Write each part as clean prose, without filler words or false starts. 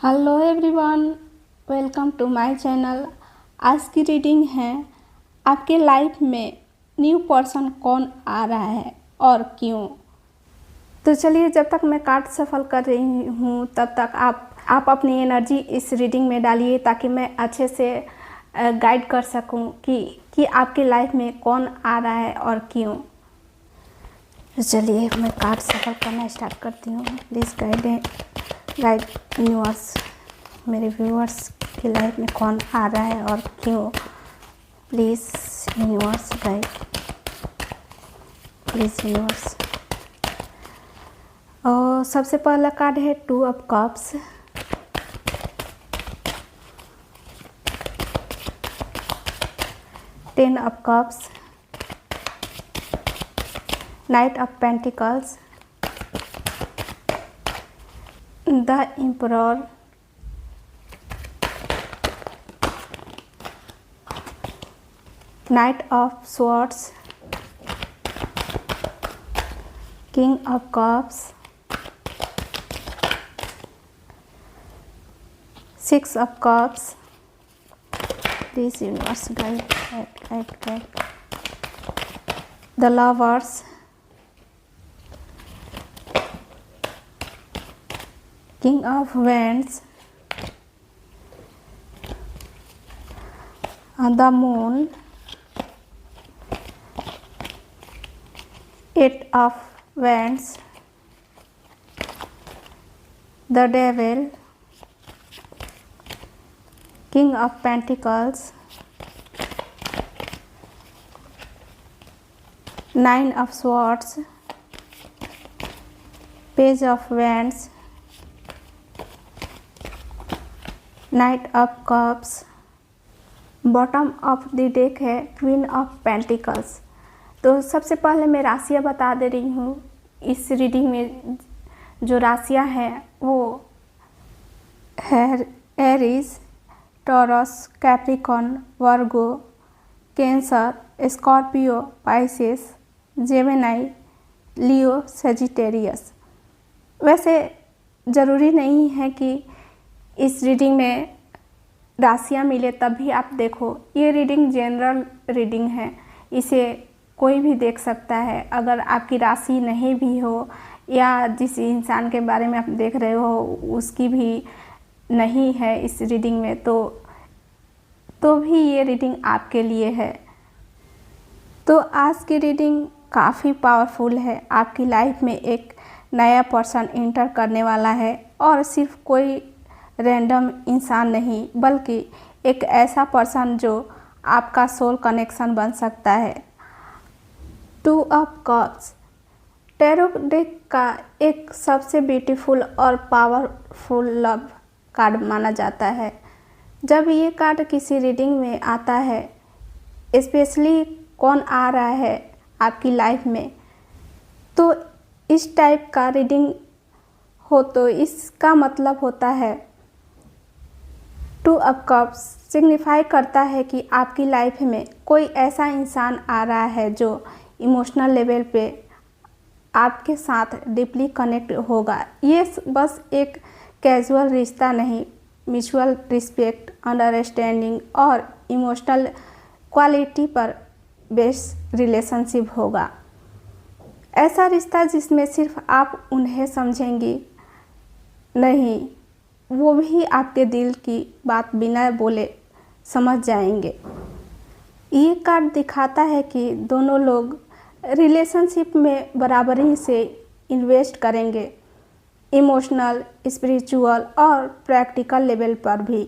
Hello everyone, welcome to my channel. आज की reading है आपके लाइफ में न्यू पर्सन कौन आ रहा है और क्यों। तो चलिए, जब तक मैं कार्ड सफल कर रही हूँ तब तक आप अपनी एनर्जी इस रीडिंग में डालिए ताकि मैं अच्छे से गाइड कर सकूँ कि आपकी लाइफ में कौन आ रहा है और क्यों। तो चलिए, मैं कार्ड सफल करना स्टार्ट करती हूँ। प्लीज़ गाइड यूनिवर्स, मेरे व्यूअर्स की लाइफ में कौन आ रहा है और क्यों। Please universe guide, please universe. और सबसे पहला कार्ड है 2 of cups, ten of cups, night of pentacles, the emperor, Knight of Swords, King of Cups, 6 of Cups. Please universe guide. The Lovers, King of Wands, and the Moon, 8 of Wands, the Devil, King of Pentacles, 9 of Swords, Page of Wands, Knight of Cups, bottom of the deck है queen of pentacles. तो सबसे पहले मैं राशियाँ बता दे रही हूँ। इस reading में जो राशियाँ हैं वो है एरीज, टॉरस, कैप्रिकॉर्न, वर्गो, कैंसर, स्कॉर्पियो, पाइसेस, जेमिनी, लियो, सेजिटेरियस। वैसे ज़रूरी नहीं है कि इस रीडिंग में राशियाँ मिले तभी आप देखो। ये रीडिंग जनरल रीडिंग है, इसे कोई भी देख सकता है। अगर आपकी राशि नहीं भी हो या जिस इंसान के बारे में आप देख रहे हो उसकी भी नहीं है इस रीडिंग में तो भी ये रीडिंग आपके लिए है। तो आज की रीडिंग काफ़ी पावरफुल है। आपकी लाइफ में एक नया पर्सन एंटर करने वाला है और सिर्फ कोई रैंडम इंसान नहीं बल्कि एक ऐसा पर्सन जो आपका सोल कनेक्शन बन सकता है। 2 ऑफ कप्स टैरो डेक का एक सबसे ब्यूटीफुल और पावरफुल लव कार्ड माना जाता है। जब ये कार्ड किसी रीडिंग में आता है, स्पेशली कौन आ रहा है आपकी लाइफ में, तो इस टाइप का रीडिंग हो तो इसका मतलब होता है 2 ऑफ कप्स सिग्निफाई करता है कि आपकी लाइफ में कोई ऐसा इंसान आ रहा है जो इमोशनल लेवल पे आपके साथ डीपली कनेक्ट होगा। ये बस एक कैजुअल रिश्ता नहीं, म्यूचुअल रिस्पेक्ट, अंडरस्टैंडिंग और इमोशनल क्वालिटी पर बेस्ड रिलेशनशिप होगा। ऐसा रिश्ता जिसमें सिर्फ आप उन्हें समझेंगी नहीं, वो भी आपके दिल की बात बिना बोले समझ जाएंगे। ये कार्ड दिखाता है कि दोनों लोग रिलेशनशिप में बराबरी से इन्वेस्ट करेंगे, इमोशनल, स्पिरिचुअल और प्रैक्टिकल लेवल पर भी।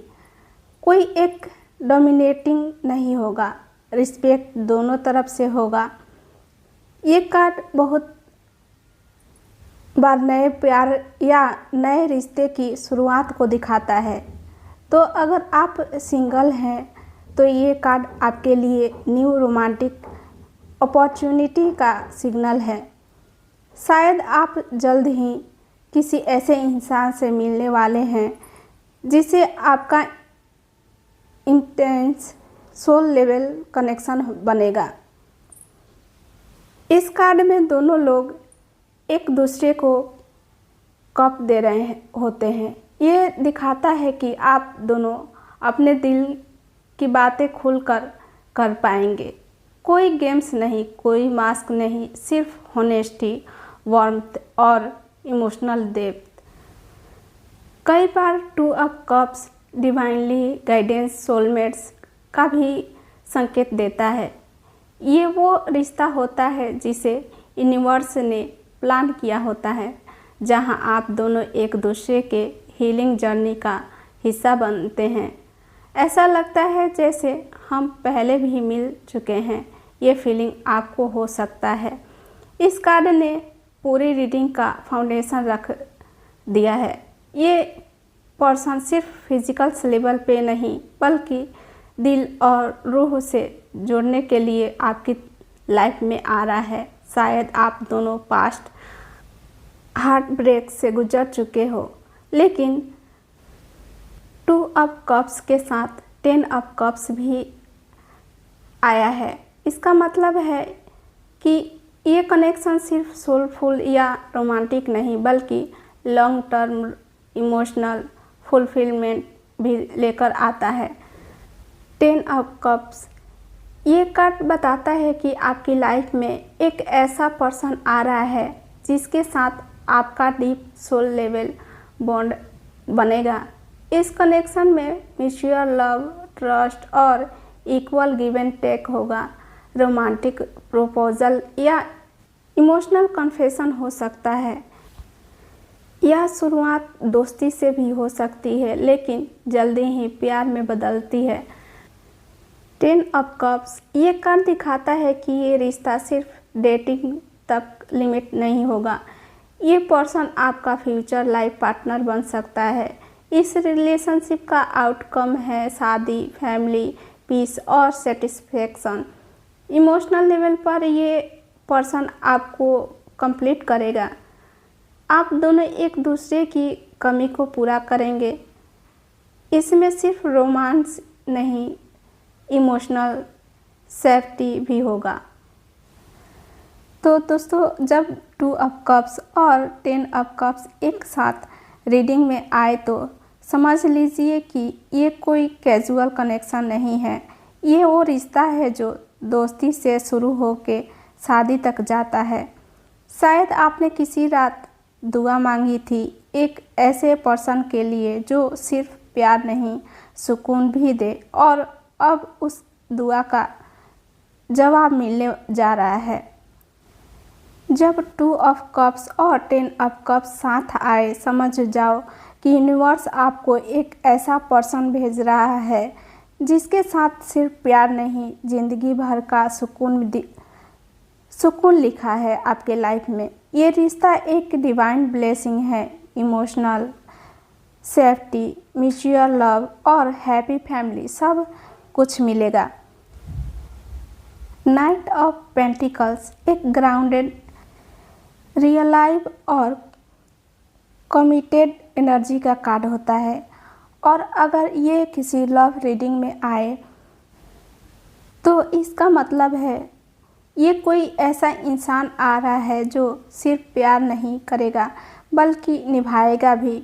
कोई एक डोमिनेटिंग नहीं होगा, रिस्पेक्ट दोनों तरफ से होगा। ये कार्ड बहुत बार नए प्यार या नए रिश्ते की शुरुआत को दिखाता है। तो अगर आप सिंगल हैं तो ये कार्ड आपके लिए न्यू रोमांटिक अपॉर्चुनिटी का सिग्नल है। शायद आप जल्द ही किसी ऐसे इंसान से मिलने वाले हैं जिसे आपका इंटेंस सोल लेवल कनेक्शन बनेगा। इस कार्ड में दोनों लोग एक दूसरे को कप दे रहे होते हैं। ये दिखाता है कि आप दोनों अपने दिल की बातें खुलकर कर पाएंगे। कोई गेम्स नहीं, कोई मास्क नहीं, सिर्फ होनेस्टी, वार्मथ और इमोशनल डेप्थ। कई बार 2 of cups divinely guidance, soulmates का भी संकेत देता है। ये वो रिश्ता होता है जिसे यूनिवर्स ने प्लान किया होता है, जहां आप दोनों एक दूसरे के हीलिंग जर्नी का हिस्सा बनते हैं। ऐसा लगता है जैसे हम पहले भी मिल चुके हैं। ये फीलिंग आपको हो सकता है। इस कार्ड ने पूरी रीडिंग का फाउंडेशन रख दिया है। ये पर्सन सिर्फ फिजिकल लेवल पे नहीं, बल्कि दिल और रूह से जोड़ने के लिए आपकी लाइफ में आ रहा है। शायद आप दोनों पास्ट हार्ट ब्रेक से गुजर चुके हो, लेकिन 2 ऑफ कप्स के साथ 10 ऑफ कप्स भी आया है। इसका मतलब है कि ये कनेक्शन सिर्फ सोलफुल या रोमांटिक नहीं, बल्कि लॉन्ग टर्म इमोशनल फुलफिलमेंट भी लेकर आता है। 10 ऑफ कप्स ये कार्ड बताता है कि आपकी लाइफ में एक ऐसा पर्सन आ रहा है जिसके साथ आपका डीप सोल लेवल बॉन्ड बनेगा। इस कनेक्शन में म्यूचुअल लव, ट्रस्ट और इक्वल गिव एंड टेक होगा। रोमांटिक प्रपोजल या इमोशनल कन्फेशन हो सकता है। यह शुरुआत दोस्ती से भी हो सकती है, लेकिन जल्दी ही प्यार में बदलती है। 10 ऑफ कप्स ये कार्ड दिखाता है कि ये रिश्ता सिर्फ डेटिंग तक लिमिट नहीं होगा। ये पर्सन आपका फ्यूचर लाइफ पार्टनर बन सकता है। इस रिलेशनशिप का आउटकम है शादी, फैमिली, पीस और सेटिस्फेक्शन। इमोशनल लेवल पर ये पर्सन आपको कंप्लीट करेगा। आप दोनों एक दूसरे की कमी को पूरा करेंगे। इसमें सिर्फ रोमांस नहीं, इमोशनल सेफ्टी भी होगा। तो दोस्तों, जब 2 ऑफ कप्स और 10 ऑफ कप्स एक साथ रीडिंग में आए तो समझ लीजिए कि ये कोई कैजुअल कनेक्शन नहीं है। ये वो रिश्ता है जो दोस्ती से शुरू होके शादी तक जाता है। शायद आपने किसी रात दुआ मांगी थी एक ऐसे पर्सन के लिए जो सिर्फ प्यार नहीं, सुकून भी दे, और अब उस दुआ का जवाब मिलने जा रहा है। जब 2 ऑफ कप्स और 10 ऑफ कप्स साथ आए, समझ जाओ कि यूनिवर्स आपको एक ऐसा पर्सन भेज रहा है जिसके साथ सिर्फ प्यार नहीं, जिंदगी भर का सुकून लिखा है आपके लाइफ में। ये रिश्ता एक डिवाइन ब्लेसिंग है। इमोशनल सेफ्टी, म्यूचुअल लव और हैप्पी फैमिली सब कुछ मिलेगा। नाइट ऑफ पेंटिकल्स एक ग्राउंडेड, रियलाइव और कमिटेड एनर्जी का कार्ड होता है, और अगर ये किसी लव रीडिंग में आए तो इसका मतलब है ये कोई ऐसा इंसान आ रहा है जो सिर्फ प्यार नहीं करेगा बल्कि निभाएगा भी।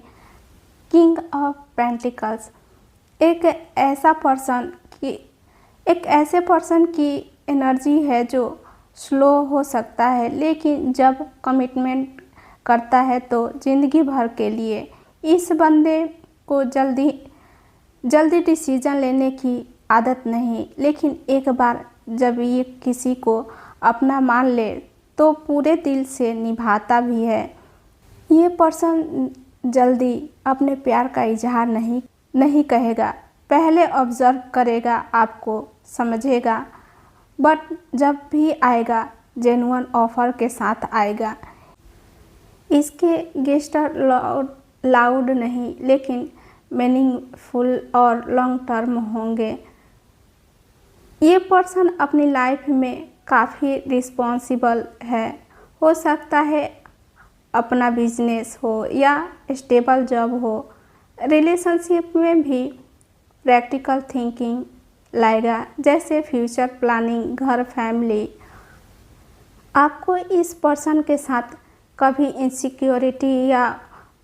किंग ऑफ पेंटिकल्स एक ऐसे पर्सन की एनर्जी है जो स्लो हो सकता है, लेकिन जब कमिटमेंट करता है तो ज़िंदगी भर के लिए। इस बंदे को जल्दी डिसीजन लेने की आदत नहीं, लेकिन एक बार जब ये किसी को अपना मान ले तो पूरे दिल से निभाता भी है। ये पर्सन जल्दी अपने प्यार का इजहार नहीं कहेगा, पहले ऑब्जर्व करेगा, आपको समझेगा, बट जब भी आएगा जेन्युइन ऑफर के साथ आएगा। इसके गेस्टर लाउड नहीं, लेकिन मीनिंगफुल और लॉन्ग टर्म होंगे। ये पर्सन अपनी लाइफ में काफ़ी रिस्पॉन्सिबल है। हो सकता है अपना बिजनेस हो या स्टेबल जॉब हो। रिलेशनशिप में भी प्रैक्टिकल थिंकिंग लाएगा, जैसे फ्यूचर प्लानिंग, घर, फैमिली। आपको इस पर्सन के साथ कभी इनसिक्योरिटी या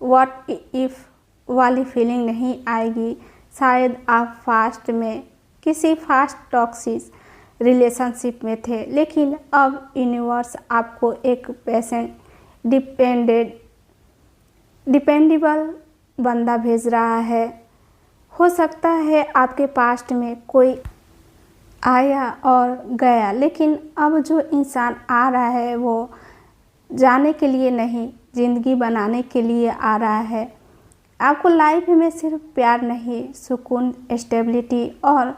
व्हाट इफ़ वाली फीलिंग नहीं आएगी। शायद आप फास्ट में किसी फास्ट टॉक्सिक रिलेशनशिप में थे, लेकिन अब यूनिवर्स आपको एक पेशेंट डिपेंडेबल बंदा भेज रहा है। हो सकता है आपके पास्ट में कोई आया और गया, लेकिन अब जो इंसान आ रहा है वो जाने के लिए नहीं, ज़िंदगी बनाने के लिए आ रहा है। आपको लाइफ में सिर्फ प्यार नहीं, सुकून, स्टेबिलिटी और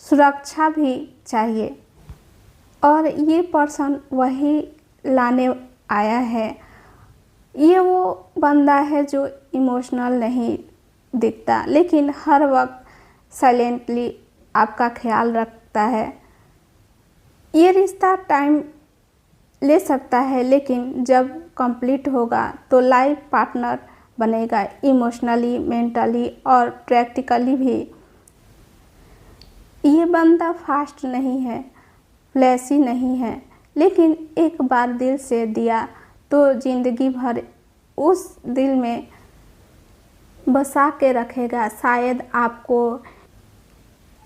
सुरक्षा भी चाहिए, और ये पर्सन वही लाने आया है। ये वो बंदा है जो इमोशनल नहीं दिखता, लेकिन हर वक्त साइलेंटली आपका ख्याल रखता है। ये रिश्ता टाइम ले सकता है, लेकिन जब कंप्लीट होगा तो लाइफ पार्टनर बनेगा, इमोशनली, मेंटली और प्रैक्टिकली भी। ये बंदा फास्ट नहीं है, फ्लैशी नहीं है, लेकिन एक बार दिल से दिया तो ज़िंदगी भर उस दिल में बसा के रखेगा। शायद आपको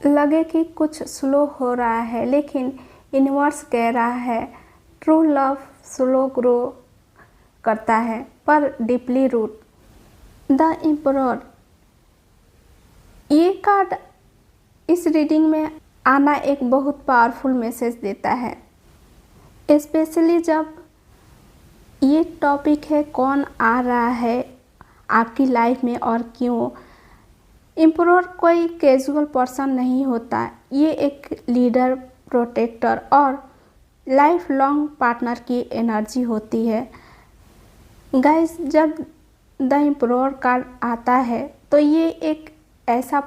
लगे कि कुछ स्लो हो रहा है, लेकिन यूनिवर्स कह रहा है ट्रू लव स्लो ग्रो करता है पर डीपली रूट। द एम्परर, ये कार्ड इस रीडिंग में आना एक बहुत पावरफुल मैसेज देता है, स्पेशली जब ये टॉपिक है कौन आ रहा है आपकी लाइफ में और क्यों। एम्परर कोई कैजुअल पर्सन नहीं होता, ये एक लीडर, प्रोटेक्टर और लाइफ लॉन्ग पार्टनर की एनर्जी होती है। गाइस, जब द एम्परर कार्ड आता है तो ये एक ऐसे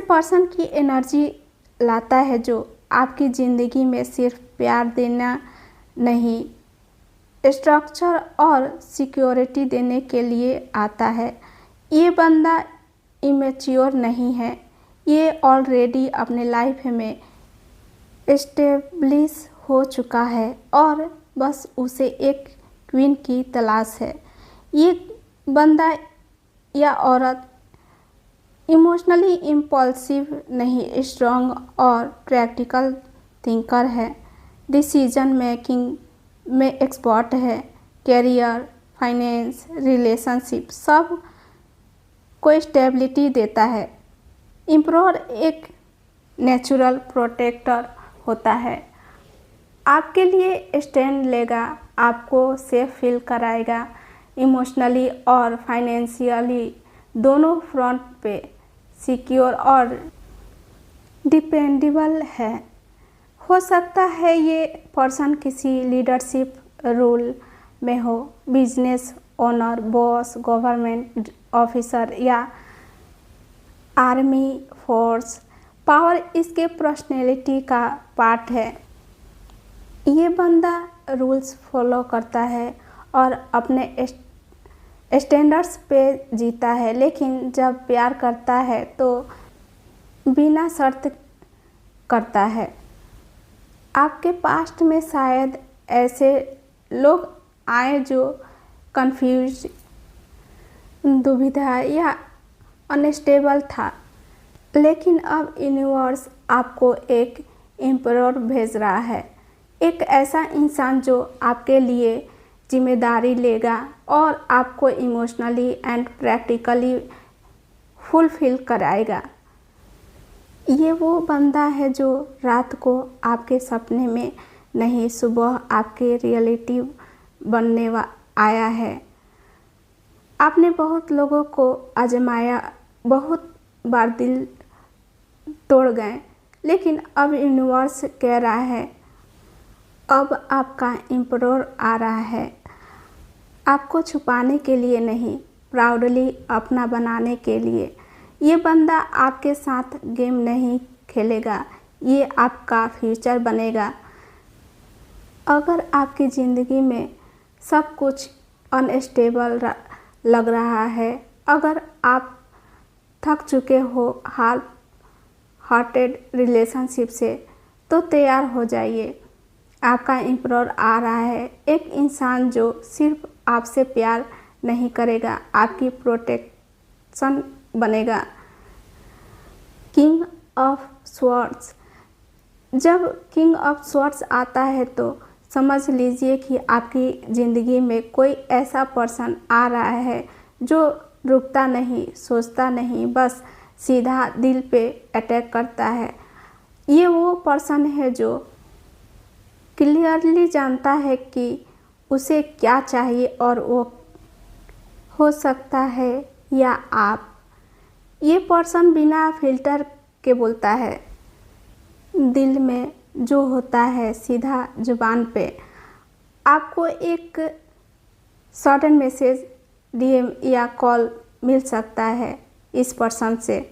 पर्सन की एनर्जी लाता है जो आपकी ज़िंदगी में सिर्फ प्यार देना नहीं, स्ट्रक्चर और सिक्योरिटी देने के लिए आता है। ये बंदा इमेच्योर नहीं है, ये ऑलरेडी अपने लाइफ में एस्टेब्लिश हो चुका है और बस उसे एक क्वीन की तलाश है। ये बंदा या औरत इमोशनली इम्पल्सिव नहीं, स्ट्रॉन्ग और प्रैक्टिकल थिंकर है, डिसीजन मेकिंग में एक्सपर्ट है, कैरियर, फाइनेंस, रिलेशनशिप सब को स्टेबिलिटी देता है। एम्परर एक नेचुरल प्रोटेक्टर होता है, आपके लिए स्टैंड लेगा, आपको सेफ फील कराएगा, इमोशनली और फाइनेंशियली दोनों फ्रंट पे सिक्योर और डिपेंडेबल है। हो सकता है ये पर्सन किसी लीडरशिप रोल में हो, business owner, boss, government officer या आर्मी फोर्स। पावर इसके पर्सनैलिटी का पार्ट है। ये बंदा रूल्स फॉलो करता है और अपने स्टैंडर्ड्स पे जीता है, लेकिन जब प्यार करता है तो बिना शर्त करता है। आपके पास्ट में शायद ऐसे लोग आए जो कंफ्यूज, दुविधा या अनस्टेबल था, लेकिन अब यूनिवर्स आपको एक एम्परर भेज रहा है, एक ऐसा इंसान जो आपके लिए जिम्मेदारी लेगा और आपको इमोशनली एंड प्रैक्टिकली फुलफिल कराएगा। ये वो बंदा है जो रात को आपके सपने में नहीं, सुबह आपके रियलिटी बनने आया है। आपने बहुत लोगों को आजमाया, बहुत बार दिल तोड़ गए, लेकिन अब यूनिवर्स कह रहा है अब आपका एम्परर आ रहा है, आपको छुपाने के लिए नहीं, प्राउडली अपना बनाने के लिए। ये बंदा आपके साथ गेम नहीं खेलेगा, ये आपका फ्यूचर बनेगा। अगर आपकी ज़िंदगी में सब कुछ अनस्टेबल लग रहा है, अगर आप थक चुके हो हार्ट हार्टेड रिलेशनशिप से, तो तैयार हो जाइए, आपका एम्परर आ रहा है। एक इंसान जो सिर्फ आपसे प्यार नहीं करेगा, आपकी प्रोटेक्शन बनेगा। King of swords. जब किंग ऑफ स्वॉर्ड्स आता है तो समझ लीजिए कि आपकी ज़िंदगी में कोई ऐसा पर्सन आ रहा है जो रुकता नहीं, सोचता नहीं, बस सीधा दिल पे अटैक करता है। ये वो पर्सन है जो क्लियरली जानता है कि उसे क्या चाहिए और वो हो सकता है या आप। ये पर्सन बिना फिल्टर के बोलता है, दिल में जो होता है सीधा जुबान पे। आपको एक सडन मैसेज, डीएम या कॉल मिल सकता है इस पर्सन से।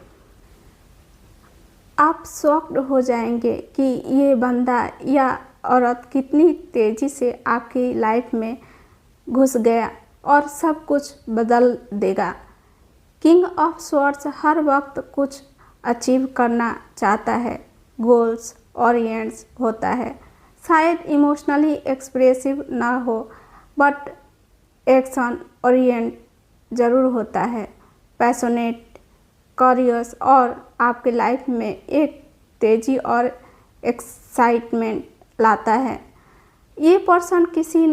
आप शॉक्ड हो जाएंगे कि ये बंदा या औरत कितनी तेज़ी से आपकी लाइफ में घुस गया और सब कुछ बदल देगा। किंग ऑफ स्वॉर्ड्स हर वक्त कुछ अचीव करना चाहता है, गोल्स ओरिएंट्स होता है। शायद इमोशनली एक्सप्रेसिव ना हो बट एक्शन ओरिएंट ज़रूर होता है, पैशनेट, करियस और आपके लाइफ में एक तेज़ी और एक्साइटमेंट लाता है। ये पर्सन किसी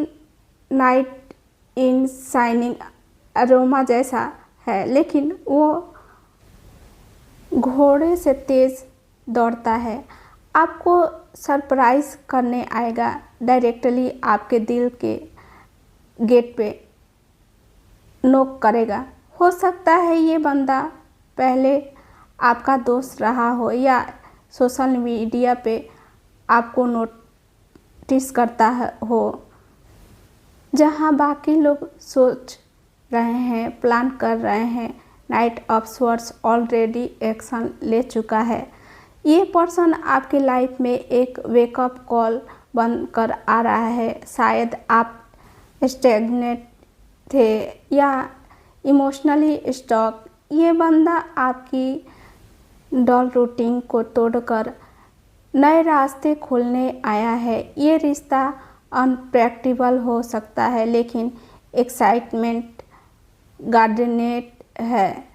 नाइट इन शाइनिंग अरोमा जैसा है, लेकिन वो घोड़े से तेज़ दौड़ता है। आपको सरप्राइज करने आएगा, डायरेक्टली आपके दिल के गेट पे नॉक करेगा। हो सकता है ये बंदा पहले आपका दोस्त रहा हो या सोशल मीडिया पे आपको नोटिस करता हो। जहां बाकी लोग सोच रहे हैं, प्लान कर रहे हैं, night of swords already action ले चुका है। ये पर्सन आपके लाइफ में एक वेकअप कॉल बनकर आ रहा है। शायद आप स्टैग्नेट थे या इमोशनली स्टक। ये बंदा आपकी डल रूटीन को तोड़कर नए रास्ते खोलने आया है। ये रिश्ता अनप्रेडिक्टेबल हो सकता है लेकिन एक्साइटमेंट गार्डनेट है।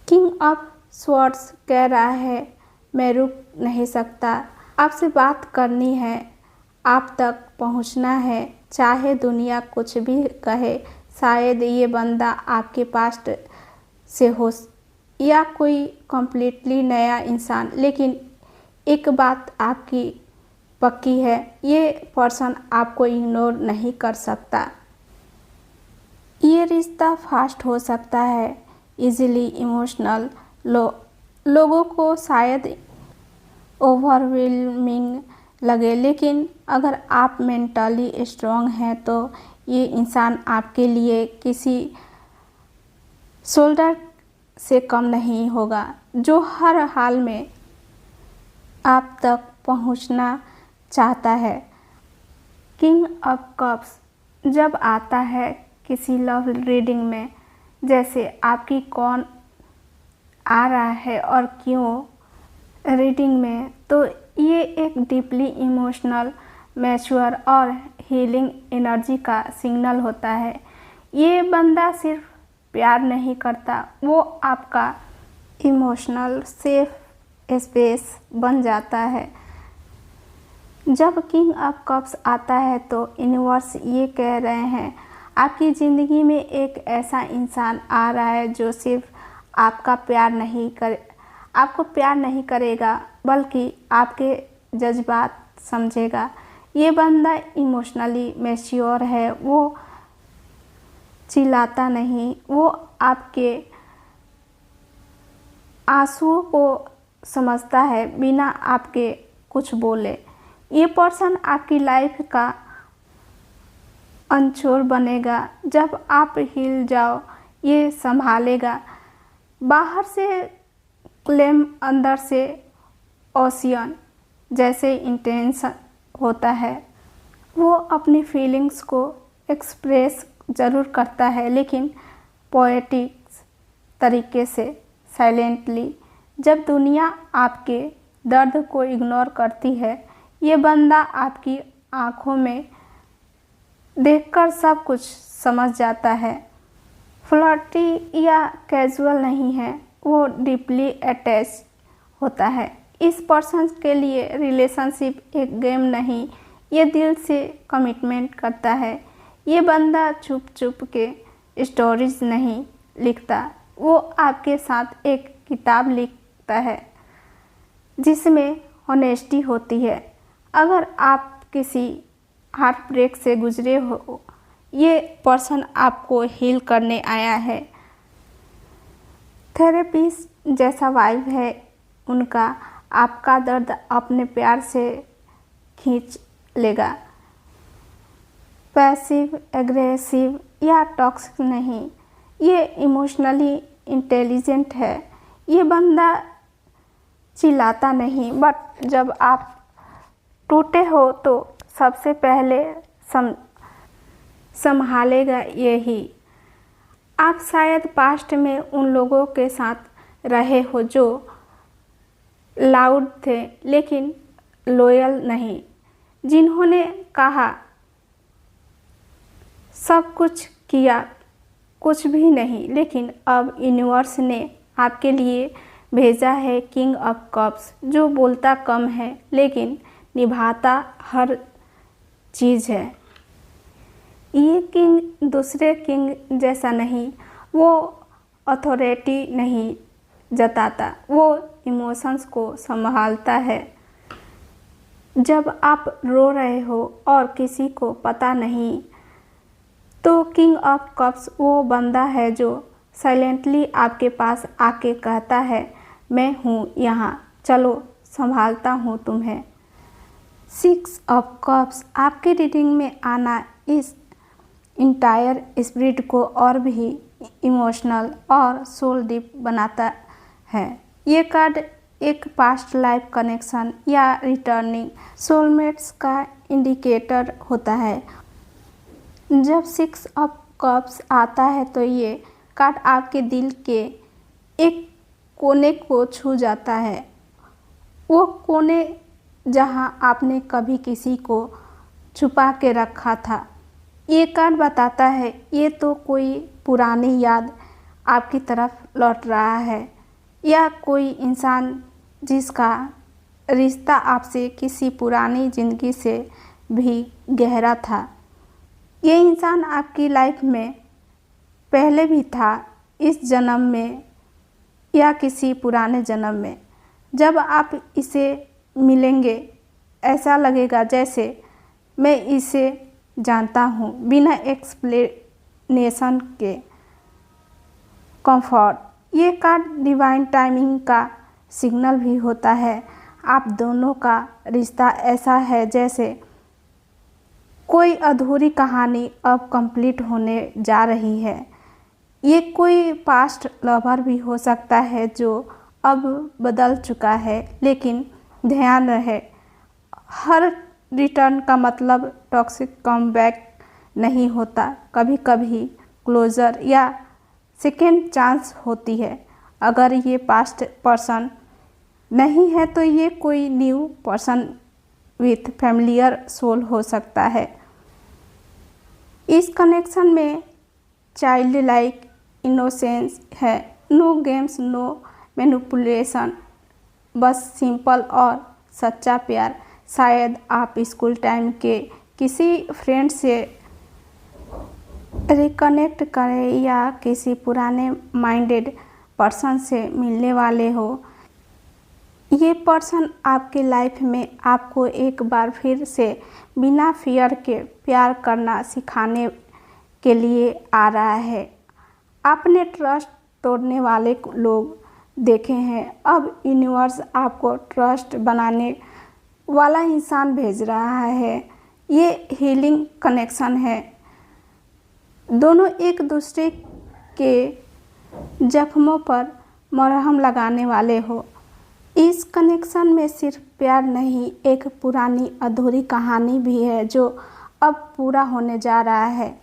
किंग ऑफ स्वॉर्ड्स कह रहा है, मैं रुक नहीं सकता, आपसे बात करनी है, आप तक पहुंचना है, चाहे दुनिया कुछ भी कहे। शायद ये बंदा आपके पास्ट से हो या कोई कम्प्लीटली नया इंसान, लेकिन एक बात आपकी पक्की है, ये पर्सन आपको इग्नोर नहीं कर सकता। ये रिश्ता फास्ट हो सकता है, इजीली इमोशनल। लोगों को शायद ओवरवेलमिंग लगे, लेकिन अगर आप मेंटली स्ट्रांग हैं तो ये इंसान आपके लिए किसी शोल्डर से कम नहीं होगा, जो हर हाल में आप तक पहुंचना चाहता है। किंग ऑफ कप्स जब आता है किसी लव रीडिंग में, जैसे आपकी कौन आ रहा है और क्यों रीडिंग में, तो ये एक डीपली इमोशनल, मैच्योर और हीलिंग एनर्जी का सिग्नल होता है। ये बंदा सिर्फ प्यार नहीं करता, वो आपका इमोशनल सेफ स्पेस बन जाता है। जब किंग ऑफ कप्स आता है तो यूनिवर्स ये कह रहे हैं, आपकी ज़िंदगी में एक ऐसा इंसान आ रहा है जो सिर्फ आपको प्यार नहीं करेगा बल्कि आपके जज्बात समझेगा। ये बंदा इमोशनली मैच्योर है, वो चिल्लाता नहीं, वो आपके आंसुओं को समझता है बिना आपके कुछ बोले। ये पर्सन आपकी लाइफ का अंचोर बनेगा, जब आप हिल जाओ ये संभालेगा। बाहर से क्लेम, अंदर से ओशियन जैसे इंटेंशन होता है। वो अपनी फीलिंग्स को एक्सप्रेस ज़रूर करता है लेकिन पोएटिक तरीके से, साइलेंटली। जब दुनिया आपके दर्द को इग्नोर करती है, ये बंदा आपकी आँखों में देखकर सब कुछ समझ जाता है। फ्लर्टी या कैजुअल नहीं है, वो डीपली अटैच होता है। इस पर्सन के लिए रिलेशनशिप एक गेम नहीं, ये दिल से कमिटमेंट करता है। ये बंदा चुप चुप के स्टोरीज नहीं लिखता, वो आपके साथ एक किताब लिखता है जिसमें ऑनेस्टी होती है। अगर आप किसी हार्ट ब्रेक से गुजरे हो, ये पर्सन आपको हील करने आया है। थेरेपिस्ट जैसा वाइब है उनका, आपका दर्द अपने प्यार से खींच लेगा। पैसिव एग्रेसिव या टॉक्सिक नहीं, ये इमोशनली इंटेलिजेंट है। ये बंदा चिल्लाता नहीं, बट जब आप टूटे हो तो सबसे पहले संभालेगा यही। आप शायद पास्ट में उन लोगों के साथ रहे हो जो लाउड थे लेकिन लॉयल नहीं, जिन्होंने कहा सब कुछ किया कुछ भी नहीं, लेकिन अब यूनिवर्स ने आपके लिए भेजा है किंग ऑफ कप्स, जो बोलता कम है लेकिन निभाता हर चीज़ है। ये किंग दूसरे किंग जैसा नहीं, वो अथॉरिटी नहीं जताता, वो इमोशंस को संभालता है। जब आप रो रहे हो और किसी को पता नहीं, तो किंग ऑफ कप्स वो बंदा है जो साइलेंटली आपके पास आके कहता है, मैं हूँ यहाँ, चलो संभालता हूँ तुम्हें। 6 ऑफ कप्स आपके रीडिंग में आना इस इंटायर स्पिरिट को और भी इमोशनल और सोल डीप बनाता है। ये कार्ड एक पास्ट लाइफ कनेक्शन या रिटर्निंग सोलमेट्स का इंडिकेटर होता है। जब 6 ऑफ कप्स आता है तो ये कार्ड आपके दिल के एक कोने को छू जाता है, वो कोने जहां आपने कभी किसी को छुपा के रखा था। ये कार्ड बताता है ये तो कोई पुरानी याद आपकी तरफ लौट रहा है, या कोई इंसान जिसका रिश्ता आपसे किसी पुरानी ज़िंदगी से भी गहरा था। ये इंसान आपकी लाइफ में पहले भी था, इस जन्म में या किसी पुराने जन्म में। जब आप इसे मिलेंगे ऐसा लगेगा जैसे मैं इसे जानता हूँ, बिना एक्सप्लेनेशन के। कंफर्ट, ये कार्ड डिवाइन टाइमिंग का सिग्नल भी होता है। आप दोनों का रिश्ता ऐसा है जैसे कोई अधूरी कहानी अब कंप्लीट होने जा रही है। ये कोई पास्ट लवर भी हो सकता है जो अब बदल चुका है, लेकिन ध्यान रहे हर रिटर्न का मतलब टॉक्सिक कमबैक नहीं होता। कभी कभी क्लोजर या सेकेंड चांस होती है। अगर ये पास्ट पर्सन नहीं है तो ये कोई new person with familiar soul हो सकता है। इस कनेक्शन में चाइल्ड लाइक इनोसेंस है, नो गेम्स, नो मैनिपुलेशन, बस सिंपल और सच्चा प्यार। शायद आप स्कूल टाइम के किसी फ्रेंड से रिकनेक्ट करें या किसी पुराने माइंडेड पर्सन से मिलने वाले हो। ये पर्सन आपके लाइफ में आपको एक बार फिर से बिना फियर के प्यार करना सिखाने के लिए आ रहा है। आपने ट्रस्ट तोड़ने वाले लोग देखे हैं, अब यूनिवर्स आपको ट्रस्ट बनाने वाला इंसान भेज रहा है। ये हीलिंग कनेक्शन है, दोनों एक दूसरे के जख्मों पर मरहम लगाने वाले हो। इस कनेक्शन में सिर्फ प्यार नहीं, एक पुरानी अधूरी कहानी भी है जो अब पूरा होने जा रहा है।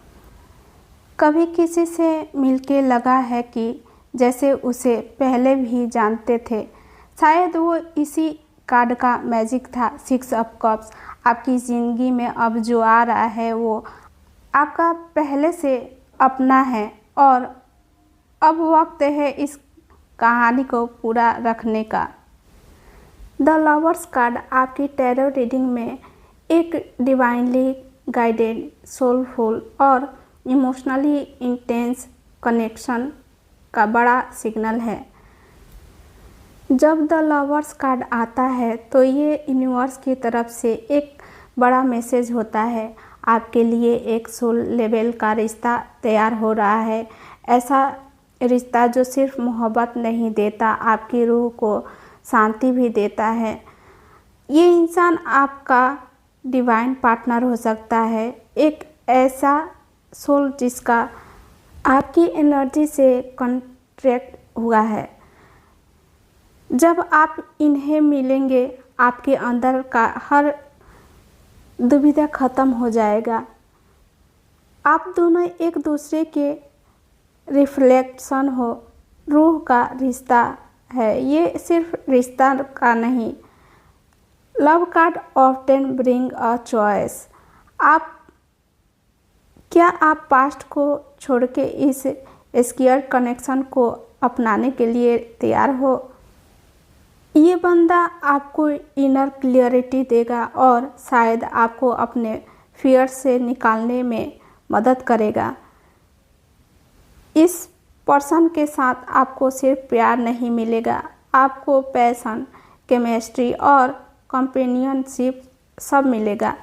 कभी किसी से मिलके लगा है कि जैसे उसे पहले भी जानते थे, शायद वो इसी कार्ड का मैजिक था। 6 ऑफ कप्स आपकी ज़िंदगी में अब जो आ रहा है वो आपका पहले से अपना है और अब वक्त है इस कहानी को पूरा रखने का। द लवर्स कार्ड आपकी टैरो रीडिंग में एक डिवाइनली गाइडेड, सोलफुल और इमोशनली इंटेंस कनेक्शन का बड़ा सिग्नल है। जब द लवर्स कार्ड आता है तो ये यूनिवर्स की तरफ से एक बड़ा मैसेज होता है। आपके लिए एक सोल लेवल का रिश्ता तैयार हो रहा है। ऐसा रिश्ता जो सिर्फ मोहब्बत नहीं देता, आपकी रूह को शांति भी देता है। ये इंसान आपका डिवाइन पार्टनर हो सकता है, एक ऐसा सोल जिसका आपकी एनर्जी से कॉन्ट्रैक्ट हुआ है। जब आप इन्हें मिलेंगे आपके अंदर का हर दुविधा खत्म हो जाएगा। आप दोनों एक दूसरे के रिफ्लेक्शन हो, रूह का रिश्ता है, ये सिर्फ रिश्ता का नहीं। Love card often bring a choice. क्या आप पास्ट को छोड़ के इस स्केयर कनेक्शन को अपनाने के लिए तैयार हो? ये बंदा आपको इनर क्लियरिटी देगा और शायद आपको अपने फियर से निकालने में मदद करेगा। इस पर्सन के साथ आपको सिर्फ प्यार नहीं मिलेगा, आपको पैशन, केमिस्ट्री और कंपेनियनशिप सब मिलेगा।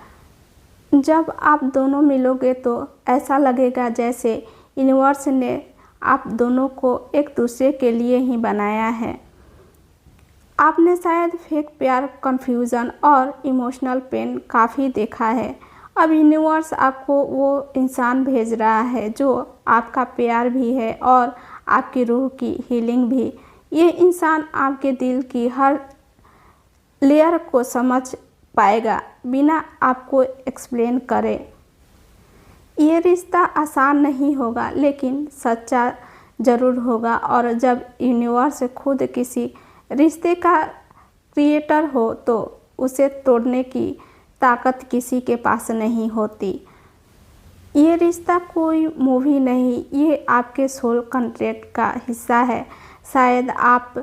जब आप दोनों मिलोगे तो ऐसा लगेगा जैसे यूनिवर्स ने आप दोनों को एक दूसरे के लिए ही बनाया है। आपने शायद फेक प्यार, कन्फ्यूज़न और इमोशनल पेन काफ़ी देखा है। अब यूनिवर्स आपको वो इंसान भेज रहा है जो आपका प्यार भी है और आपकी रूह की हीलिंग भी। ये इंसान आपके दिल की हर लेयर को समझ पाएगा बिना आपको एक्सप्लेन करे। ये रिश्ता आसान नहीं होगा लेकिन सच्चा ज़रूर होगा। और जब यूनिवर्स खुद किसी रिश्ते का क्रिएटर हो तो उसे तोड़ने की ताकत किसी के पास नहीं होती। ये रिश्ता कोई मूवी नहीं, ये आपके सोल कॉन्ट्रैक्ट का हिस्सा है। शायद आप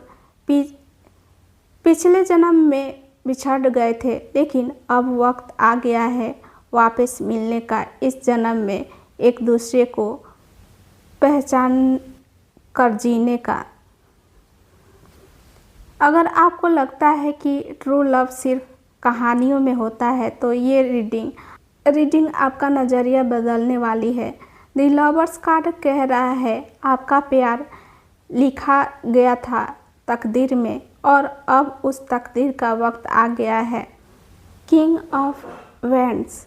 पिछले जन्म में बिछड़ गए थे लेकिन अब वक्त आ गया है वापस मिलने का, इस जन्म में एक दूसरे को पहचान कर जीने का। अगर आपको लगता है कि ट्रू लव सिर्फ कहानियों में होता है तो ये रीडिंग आपका नज़रिया बदलने वाली है। द लवर्स कार्ड कह रहा है आपका प्यार लिखा गया था तकदीर में और अब उस तकदीर का वक्त आ गया है। किंग ऑफ वैंड्स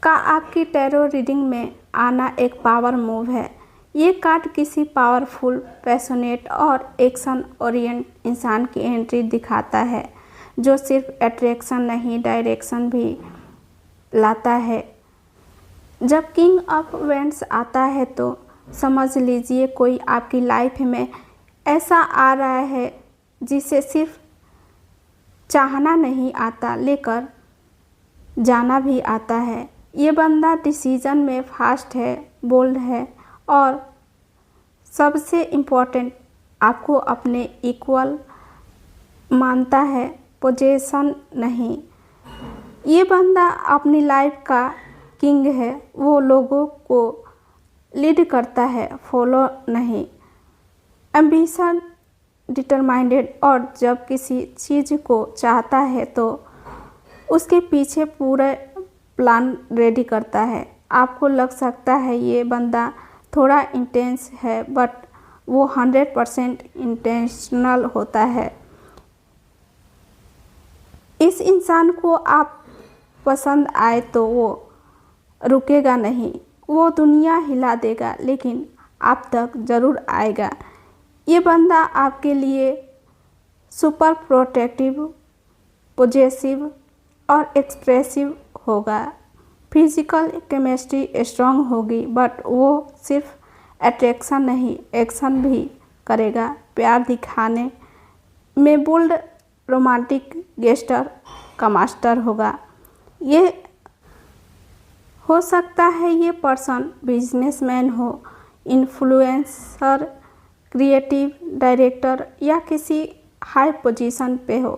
का आपकी टैरो रीडिंग में आना एक पावर मूव है। ये कार्ड किसी पावरफुल, पैशनेट और एक्शन ओरिएंट इंसान की एंट्री दिखाता है जो सिर्फ अट्रैक्शन नहीं डायरेक्शन भी लाता है। जब किंग ऑफ वैंड्स आता है तो समझ लीजिए कोई आपकी लाइफ में ऐसा आ रहा है जिसे सिर्फ चाहना नहीं आता लेकर जाना भी आता है। ये बंदा डिसीजन में फास्ट है, बोल्ड है और सबसे इम्पोर्टेंट आपको अपने इक्वल मानता है, पोजीशन नहीं। ये बंदा अपनी लाइफ का किंग है, वो लोगों को लीड करता है, फॉलो नहीं। एम्बिशन, डिटरमाइंडेड और जब किसी चीज़ को चाहता है तो उसके पीछे पूरा प्लान रेडी करता है। आपको लग सकता है ये बंदा थोड़ा इंटेंस है बट वो 100% इंटेंशनल होता है। इस इंसान को आप पसंद आए तो वो रुकेगा नहीं, वो दुनिया हिला देगा लेकिन आप तक ज़रूर आएगा। ये बंदा आपके लिए सुपर प्रोटेक्टिव, पॉजेसिव और एक्सप्रेसिव होगा। फिजिकल केमिस्ट्री स्ट्रांग होगी बट वो सिर्फ अट्रैक्शन नहीं एक्शन भी करेगा। प्यार दिखाने में बोल्ड, रोमांटिक गेस्टर का मास्टर होगा। ये हो सकता है ये पर्सन बिजनेसमैन हो, इन्फ्लुएंसर, क्रिएटिव डायरेक्टर या किसी हाई पोजीशन पे हो।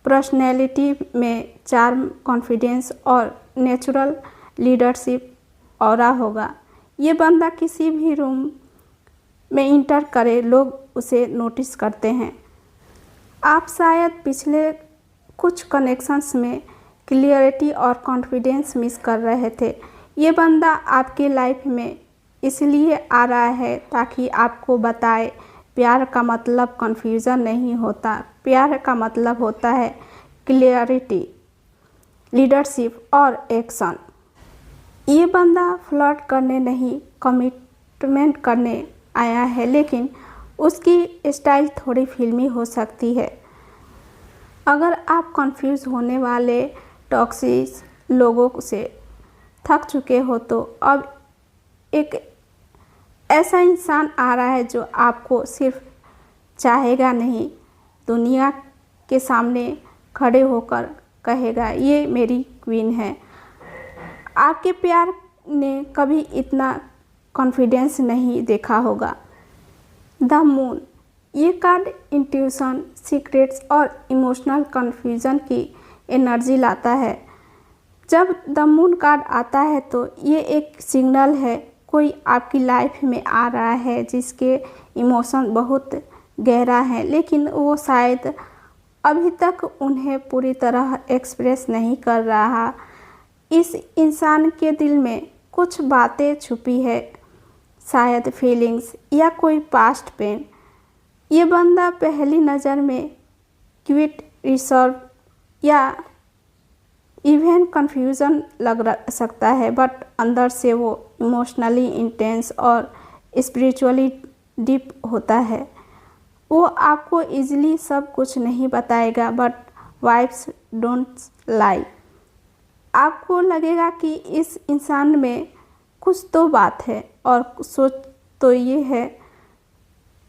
पर्सनैलिटी में चार्म, कॉन्फिडेंस और नेचुरल लीडरशिप ऑरा होगा। ये बंदा किसी भी रूम में इंटर करे लोग उसे नोटिस करते हैं। आप शायद पिछले कुछ कनेक्शंस में क्लियरिटी और कॉन्फिडेंस मिस कर रहे थे। ये बंदा आपके लाइफ में इसलिए आ रहा है ताकि आपको बताए प्यार का मतलब कन्फ्यूज़न नहीं होता। प्यार का मतलब होता है क्लियरिटी, लीडरशिप और एक्शन। ये बंदा फ्लर्ट करने नहीं, कमिटमेंट करने आया है, लेकिन उसकी स्टाइल थोड़ी फिल्मी हो सकती है। अगर आप कंफ्यूज होने वाले टॉक्सिक लोगों से थक चुके हो तो अब एक ऐसा इंसान आ रहा है जो आपको सिर्फ चाहेगा नहीं, दुनिया के सामने खड़े होकर कहेगा ये मेरी क्वीन है। आपके प्यार ने कभी इतना कॉन्फिडेंस नहीं देखा होगा। द मून, ये कार्ड इंट्यूशन, सीक्रेट्स और इमोशनल कन्फ्यूजन की एनर्जी लाता है। जब द मून कार्ड आता है तो ये एक सिग्नल है कोई आपकी लाइफ में आ रहा है जिसके इमोशन बहुत गहरा है, लेकिन वो शायद अभी तक उन्हें पूरी तरह एक्सप्रेस नहीं कर रहा। इस इंसान के दिल में कुछ बातें छुपी है, शायद फीलिंग्स या कोई पास्ट पेन। ये बंदा पहली नज़र में क्विट, रिजर्व या इवन कन्फ्यूज़न लग सकता है, बट अंदर से वो इमोशनली इंटेंस और स्पिरिचुअली डीप होता है। वो आपको इजीली सब कुछ नहीं बताएगा, बट वाइब्स डोंट लाई। आपको लगेगा कि इस इंसान में कुछ तो बात है, और सोच तो ये है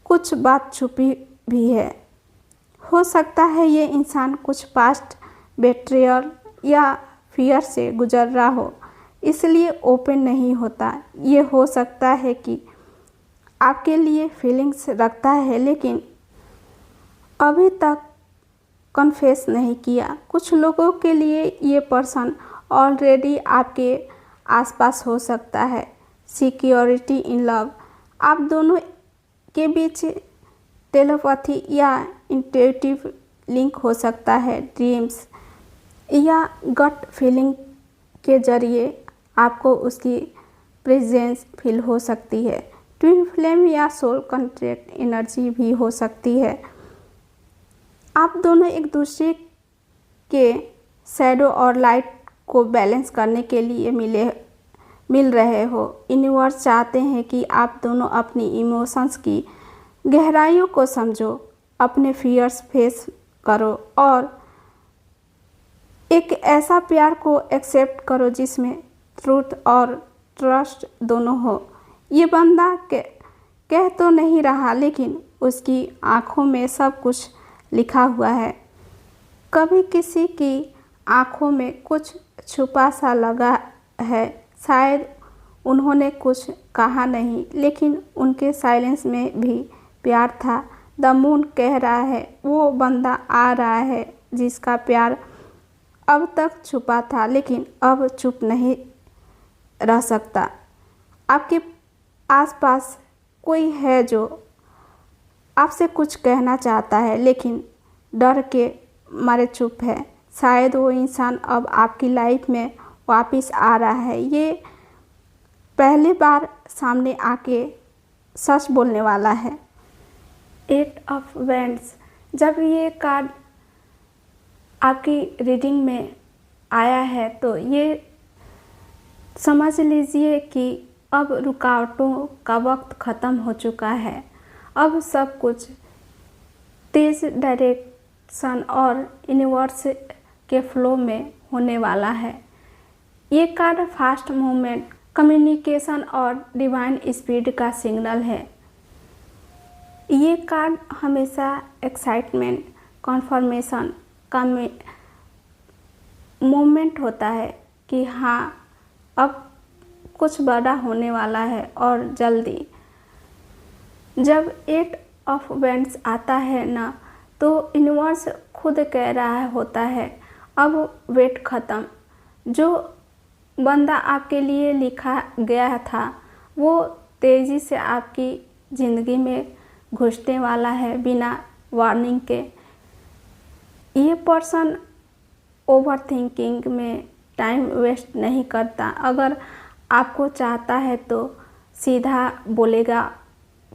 कुछ बात छुपी भी है। हो सकता है ये इंसान कुछ पास्ट बेट्रियल या फियर से गुजर रहा हो, इसलिए ओपन नहीं होता। ये हो सकता है कि आपके लिए फीलिंग्स रखता है, लेकिन अभी तक कन्फेस नहीं किया। कुछ लोगों के लिए ये पर्सन ऑलरेडी आपके आसपास हो सकता है। सिक्योरिटी इन लव, आप दोनों के बीच टेलीपैथी या इंट्यूटिव लिंक हो सकता है। ड्रीम्स या गट फीलिंग के जरिए आपको उसकी प्रेजेंस फील हो सकती है। ट्विन फ्लेम या सोल कॉन्ट्रैक्ट एनर्जी भी हो सकती है। आप दोनों एक दूसरे के शैडो और लाइट को बैलेंस करने के लिए मिल रहे हो। यूनिवर्स चाहते हैं कि आप दोनों अपनी इमोशंस की गहराइयों को समझो, अपने फियर्स फेस करो और एक ऐसा प्यार को एक्सेप्ट करो जिसमें ट्रूथ और ट्रस्ट दोनों हो। ये बंदा कह तो नहीं रहा, लेकिन उसकी आँखों में सब कुछ लिखा हुआ है। कभी किसी की आँखों में कुछ छुपा सा लगा है। शायद उन्होंने कुछ कहा नहीं, लेकिन उनके साइलेंस में भी प्यार था। द मून कह रहा है वो बंदा आ रहा है जिसका प्यार अब तक छुपा था, लेकिन अब चुप नहीं रह सकता। आपके आसपास कोई है जो आपसे कुछ कहना चाहता है, लेकिन डर के मारे चुप है। शायद वो इंसान अब आपकी लाइफ में वापस आ रहा है। ये पहली बार सामने आके सच बोलने वाला है। 8 ऑफ वैंड्स, जब ये कार्ड आपकी रीडिंग में आया है तो ये समझ लीजिए कि अब रुकावटों का वक्त ख़त्म हो चुका है। अब सब कुछ तेज डायरेक्शन और यूनिवर्स के फ्लो में होने वाला है। ये कार्ड फास्ट मूवमेंट, कम्युनिकेशन और डिवाइन स्पीड का सिग्नल है। ये कार्ड हमेशा एक्साइटमेंट, कॉन्फर्मेशन का मोमेंट होता है कि हाँ अब कुछ बड़ा होने वाला है और जल्दी। जब 8 ऑफ वेंट्स आता है ना, तो यूनिवर्स खुद कह रहा होता है अब वेट ख़त्म। जो बंदा आपके लिए लिखा गया था वो तेज़ी से आपकी ज़िंदगी में घुसने वाला है बिना वार्निंग के। ये पर्सन ओवर थिंकिंग में टाइम वेस्ट नहीं करता। अगर आपको चाहता है तो सीधा बोलेगा,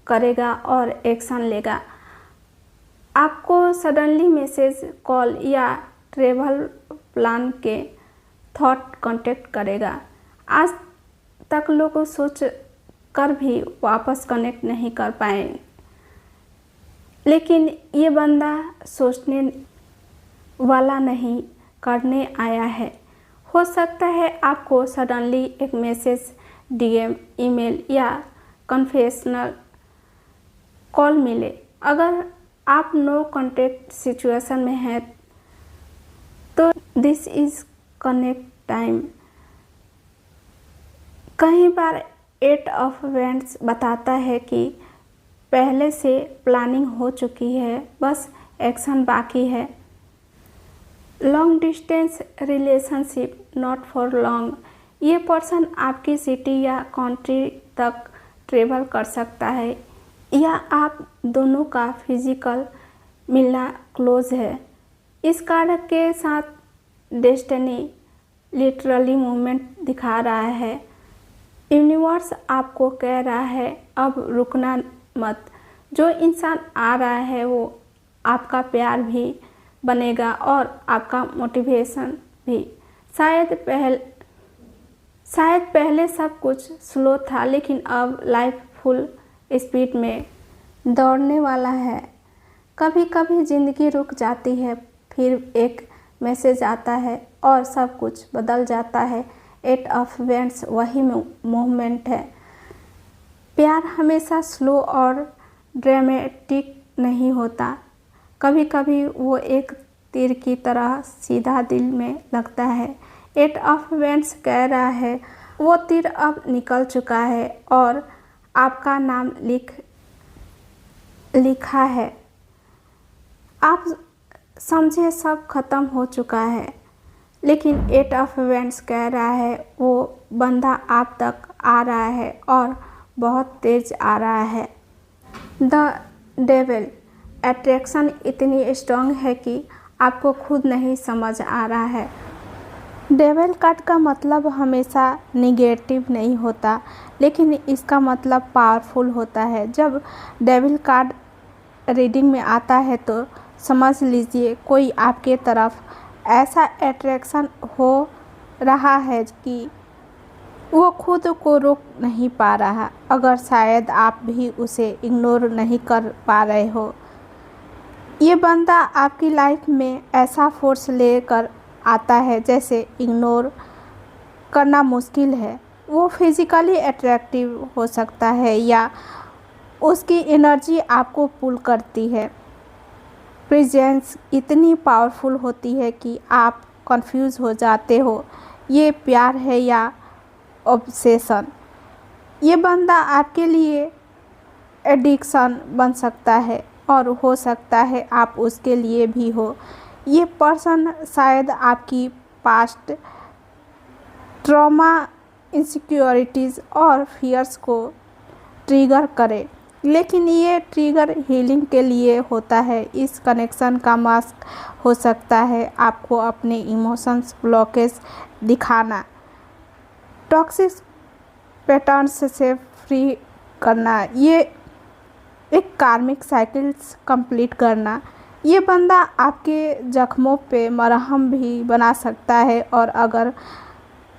करेगा और एक्शन लेगा। आपको सडनली मैसेज, कॉल या ट्रेवल प्लान के थॉट कांटेक्ट करेगा। आज तक लोग सोच कर भी वापस कनेक्ट नहीं कर पाए, लेकिन ये बंदा सोचने वाला नहीं, करने आया है। हो सकता है आपको सडनली एक मैसेज, डीएम, ईमेल या कन्फेशनल कॉल मिले। अगर आप नो कॉन्टेक्ट सिचुएशन में हैं तो दिस इज़ कनेक्ट टाइम। कई बार 8 ऑफ वेंट्स बताता है कि पहले से प्लानिंग हो चुकी है, बस एक्शन बाकी है। Long distance relationship, not for long. ये पर्सन आपकी सिटी या कंट्री तक ट्रेवल कर सकता है या आप दोनों का फिजिकल मिलना क्लोज है। इस कार्ड के साथ डेस्टिनी लिटरली मूवमेंट दिखा रहा है। यूनिवर्स आपको कह रहा है अब रुकना मत। जो इंसान आ रहा है वो आपका प्यार भी बनेगा और आपका मोटिवेशन भी। शायद पहले सब कुछ स्लो था, लेकिन अब लाइफ फुल स्पीड में दौड़ने वाला है। कभी कभी ज़िंदगी रुक जाती है, फिर एक मैसेज आता है और सब कुछ बदल जाता है। 8 ऑफ वेंट्स वही मूवमेंट है। प्यार हमेशा स्लो और ड्रामेटिक नहीं होता। कभी कभी वो एक तीर की तरह सीधा दिल में लगता है। 8 ऑफ वेंट्स कह रहा है वो तीर अब निकल चुका है और आपका नाम लिखा है। आप समझे सब खत्म हो चुका है, लेकिन 8 ऑफ वेंट्स कह रहा है वो बंदा आप तक आ रहा है और बहुत तेज आ रहा है। द डेविल, अट्रैक्शन इतनी स्ट्रॉन्ग है कि आपको खुद नहीं समझ आ रहा है। डेविल कार्ड का मतलब हमेशा निगेटिव नहीं होता, लेकिन इसका मतलब पावरफुल होता है। जब डेविल कार्ड रीडिंग में आता है तो समझ लीजिए कोई आपके तरफ ऐसा अट्रैक्शन हो रहा है कि वो खुद को रोक नहीं पा रहा। अगर शायद आप भी उसे इग्नोर नहीं कर पा रहे हो। ये बंदा आपकी लाइफ में ऐसा फोर्स लेकर आता है जैसे इग्नोर करना मुश्किल है। वो फिजिकली अट्रैक्टिव हो सकता है या उसकी एनर्जी आपको पुल करती है। प्रेजेंस इतनी पावरफुल होती है कि आप कंफ्यूज हो जाते हो, ये प्यार है या ऑब्सेशन। ये बंदा आपके लिए एडिक्शन बन सकता है और हो सकता है आप उसके लिए भी हो। ये पर्सन शायद आपकी पास्ट ट्रॉमा, इनसिक्योरिटीज़ और फियर्स को ट्रिगर करे, लेकिन ये ट्रिगर हीलिंग के लिए होता है। इस कनेक्शन का मास्क हो सकता है आपको अपने इमोशंस ब्लॉकेज दिखाना, टॉक्सिक पैटर्न्स से फ्री करना, ये एक कार्मिक साइकिल्स कंप्लीट करना। ये बंदा आपके जख्मों पे मरहम भी बना सकता है और अगर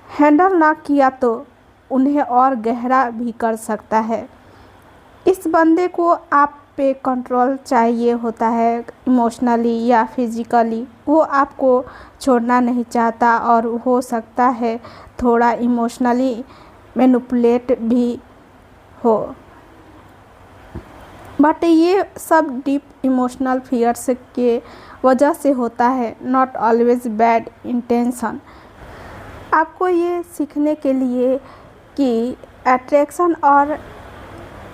हैंडल ना किया तो उन्हें और गहरा भी कर सकता है। इस बंदे को आप पे कंट्रोल चाहिए होता है, इमोशनली या फिजिकली। वो आपको छोड़ना नहीं चाहता और हो सकता है थोड़ा इमोशनली मैनिपुलेट भी हो, बट ये सब डीप इमोशनल फियर्स के वजह से होता है, नॉट ऑलवेज बैड इंटेंशन। आपको ये सीखने के लिए कि अट्रैक्शन और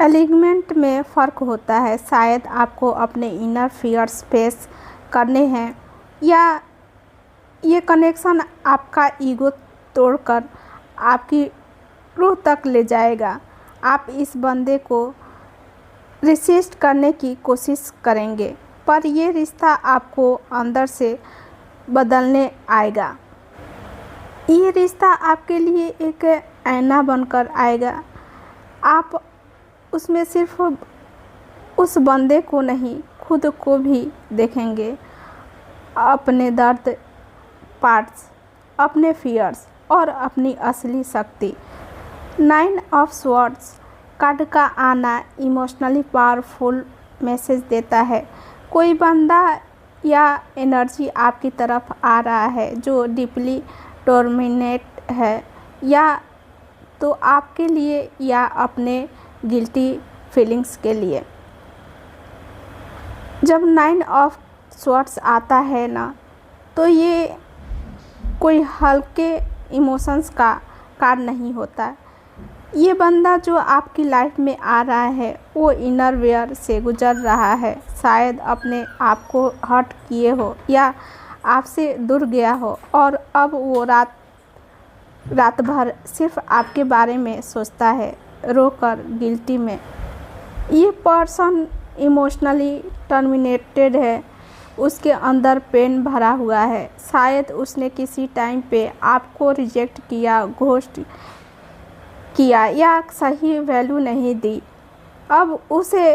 एलिगमेंट में फ़र्क होता है। शायद आपको अपने इनर फियर्स फेस करने हैं, या ये कनेक्शन आपका ईगो तोड़कर आपकी रूह तक ले जाएगा। आप इस बंदे को रेसिस्ट करने की कोशिश करेंगे, पर ये रिश्ता आपको अंदर से बदलने आएगा। ये रिश्ता आपके लिए एक आईना बनकर आएगा। आप उसमें सिर्फ उस बंदे को नहीं, खुद को भी देखेंगे, अपने दर्द पार्ट्स, अपने फियर्स और अपनी असली शक्ति। 9 ऑफ स्वॉर्ड्स कार्ड का आना इमोशनली पावरफुल मैसेज देता है। कोई बंदा या एनर्जी आपकी तरफ आ रहा है जो डीपली टॉर्मेनेट है, या तो आपके लिए या अपने गिल्टी फीलिंग्स के लिए। जब 9 ऑफ स्वॉर्ड्स आता है ना, तो ये कोई हल्के इमोशंस का कार्ड नहीं होता। ये बंदा जो आपकी लाइफ में आ रहा है वो इनर वेयर से गुजर रहा है। शायद अपने आप को हर्ट किए हो या आपसे दूर गया हो, और अब वो रात भर सिर्फ आपके बारे में सोचता है, रोकर, गिल्टी में। ये पर्सन इमोशनली टर्मिनेटेड है, उसके अंदर पेन भरा हुआ है। शायद उसने किसी टाइम पे आपको रिजेक्ट किया, घोस्ट किया या सही वैल्यू नहीं दी। अब उसे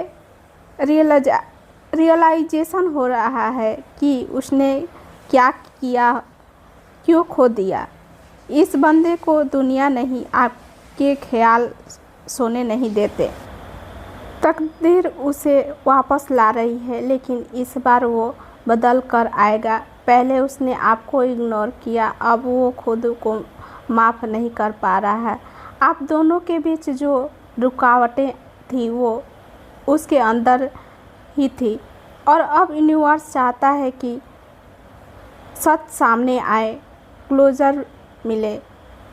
रियलाइजेशन हो रहा है कि उसने क्या किया, क्यों खो दिया। इस बंदे को दुनिया नहीं, आपके ख्याल सोने नहीं देते। तकदीर उसे वापस ला रही है, लेकिन इस बार वो बदल कर आएगा। पहले उसने आपको इग्नोर किया, अब वो खुद को माफ़ नहीं कर पा रहा है। आप दोनों के बीच जो रुकावटें थी वो उसके अंदर ही थी, और अब यूनिवर्स चाहता है कि सच सामने आए, क्लोजर मिले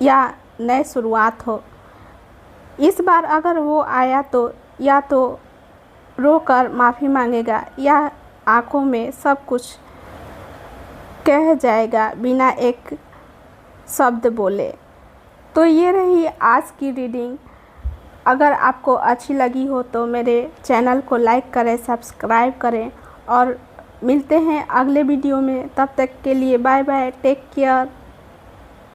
या नई शुरुआत हो। इस बार अगर वो आया तो या तो रोकर माफ़ी मांगेगा या आंखों में सब कुछ कह जाएगा बिना एक शब्द बोले। तो ये रही आज की रीडिंग। अगर आपको अच्छी लगी हो तो मेरे चैनल को लाइक करें, सब्सक्राइब करें, और मिलते हैं अगले वीडियो में। तब तक के लिए बाय बाय, टेक केयर।